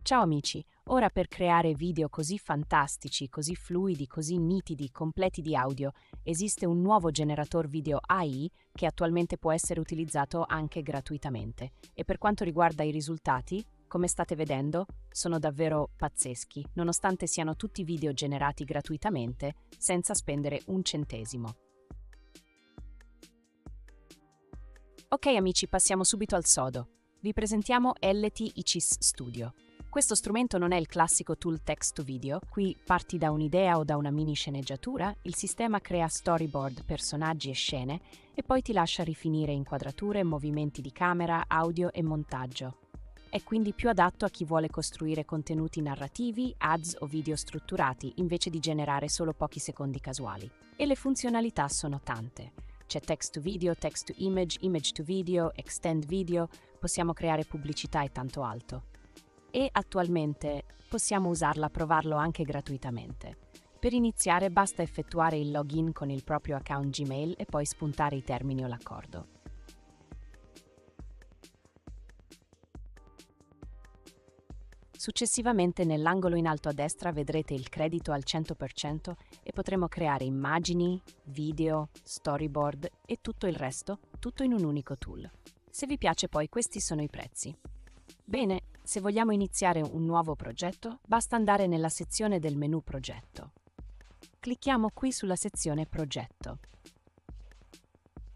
Ciao amici, ora per creare video così fantastici, così fluidi, così nitidi, completi di audio, esiste un nuovo generatore video AI che attualmente può essere utilizzato anche gratuitamente. E per quanto riguarda i risultati, come state vedendo, sono davvero pazzeschi, nonostante siano tutti video generati gratuitamente, senza spendere un centesimo. Ok amici, passiamo subito al sodo. Vi presentiamo LTICIS Studio. Questo strumento non è il classico tool text to video, qui parti da un'idea o da una mini sceneggiatura, il sistema crea storyboard, personaggi e scene e poi ti lascia rifinire inquadrature, movimenti di camera, audio e montaggio. È quindi più adatto a chi vuole costruire contenuti narrativi, ads o video strutturati invece di generare solo pochi secondi casuali. E le funzionalità sono tante. C'è text to video, text to image, image to video, extend video, possiamo creare pubblicità e tanto altro. E attualmente possiamo usarla, provarlo anche gratuitamente. Per iniziare basta effettuare il login con il proprio account Gmail e poi spuntare i termini o l'accordo. Successivamente nell'angolo in alto a destra vedrete il credito al 100% e potremo creare immagini, video, storyboard e tutto il resto, tutto in un unico tool. Se vi piace poi questi sono i prezzi. Bene, se vogliamo iniziare un nuovo progetto, basta andare nella sezione del menu Progetto. Clicchiamo qui sulla sezione Progetto.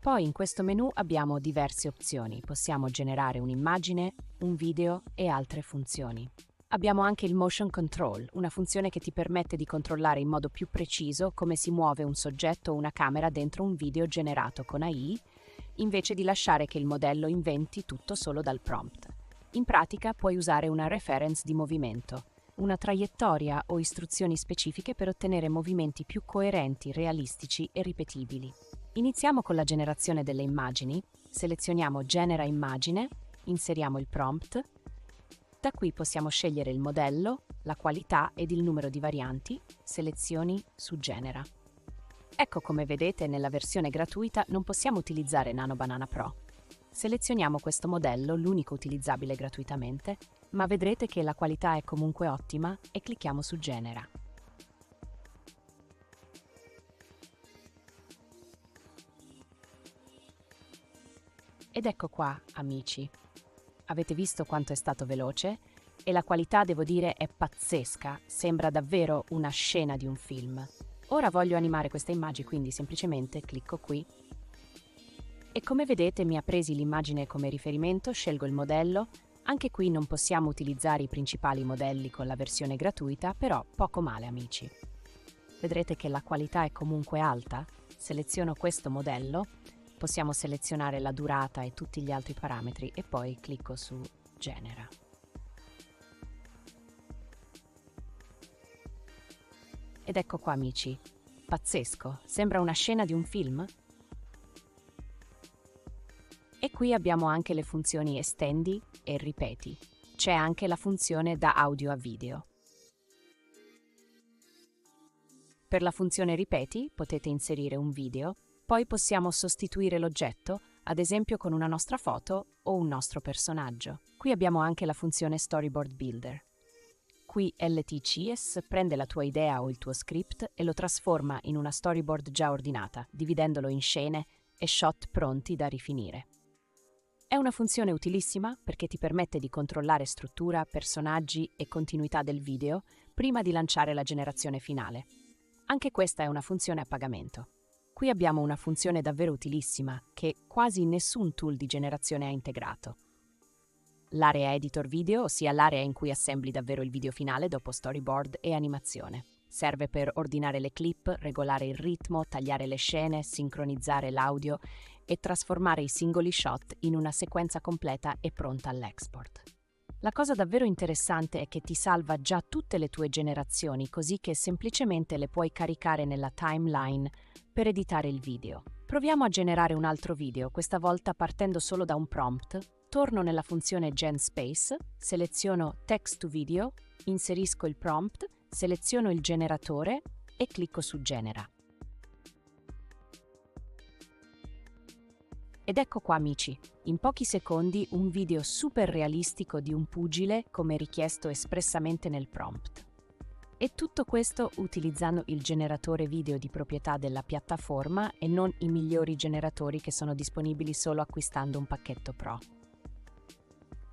Poi in questo menu abbiamo diverse opzioni, possiamo generare un'immagine, un video e altre funzioni. Abbiamo anche il Motion Control, una funzione che ti permette di controllare in modo più preciso come si muove un soggetto o una camera dentro un video generato con AI, invece di lasciare che il modello inventi tutto solo dal prompt. In pratica puoi usare una reference di movimento, una traiettoria o istruzioni specifiche per ottenere movimenti più coerenti, realistici e ripetibili. Iniziamo con la generazione delle immagini, selezioniamo Genera immagine, inseriamo il prompt. Da qui possiamo scegliere il modello, la qualità ed il numero di varianti, selezioni su Genera. Ecco, come vedete nella versione gratuita non possiamo utilizzare Nano Banana Pro. Selezioniamo questo modello, l'unico utilizzabile gratuitamente, ma vedrete che la qualità è comunque ottima e clicchiamo su Genera. Ed ecco qua, amici. Avete visto quanto è stato veloce? E la qualità, devo dire, è pazzesca, sembra davvero una scena di un film. Ora voglio animare questa immagine, quindi semplicemente clicco qui. E come vedete mi ha presi l'immagine come riferimento, scelgo il modello. Anche qui non possiamo utilizzare i principali modelli con la versione gratuita, però poco male amici. Vedrete che la qualità è comunque alta. Seleziono questo modello, possiamo selezionare la durata e tutti gli altri parametri e poi clicco su Genera. Ed ecco qua amici, pazzesco, sembra una scena di un film? E qui abbiamo anche le funzioni estendi e ripeti. C'è anche la funzione da audio a video. Per la funzione ripeti potete inserire un video, poi possiamo sostituire l'oggetto, ad esempio con una nostra foto o un nostro personaggio. Qui abbiamo anche la funzione Storyboard Builder. Qui LTCS prende la tua idea o il tuo script e lo trasforma in una storyboard già ordinata, dividendolo in scene e shot pronti da rifinire. È una funzione utilissima perché ti permette di controllare struttura, personaggi e continuità del video prima di lanciare la generazione finale. Anche questa è una funzione a pagamento. Qui abbiamo una funzione davvero utilissima che quasi nessun tool di generazione ha integrato. L'area editor video, ossia l'area in cui assembli davvero il video finale dopo storyboard e animazione. Serve per ordinare le clip, regolare il ritmo, tagliare le scene, sincronizzare l'audio e trasformare i singoli shot in una sequenza completa e pronta all'export. La cosa davvero interessante è che ti salva già tutte le tue generazioni, così che semplicemente le puoi caricare nella timeline per editare il video. Proviamo a generare un altro video, questa volta partendo solo da un prompt. Torno nella funzione GenSpace, seleziono Text to Video, inserisco il prompt, seleziono il generatore e clicco su Genera. Ed ecco qua amici, in pochi secondi un video super realistico di un pugile come richiesto espressamente nel prompt. E tutto questo utilizzando il generatore video di proprietà della piattaforma e non i migliori generatori che sono disponibili solo acquistando un pacchetto Pro.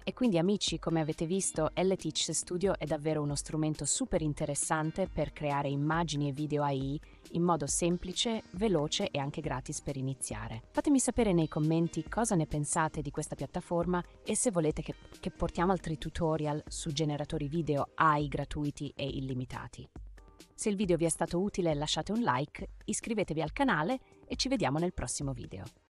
E quindi amici, come avete visto, LTeach Studio è davvero uno strumento super interessante per creare immagini e video AI in modo semplice, veloce e anche gratis per iniziare. Fatemi sapere nei commenti cosa ne pensate di questa piattaforma e se volete che portiamo altri tutorial su generatori video AI gratuiti e illimitati. Se il video vi è stato utile lasciate un like, iscrivetevi al canale e ci vediamo nel prossimo video.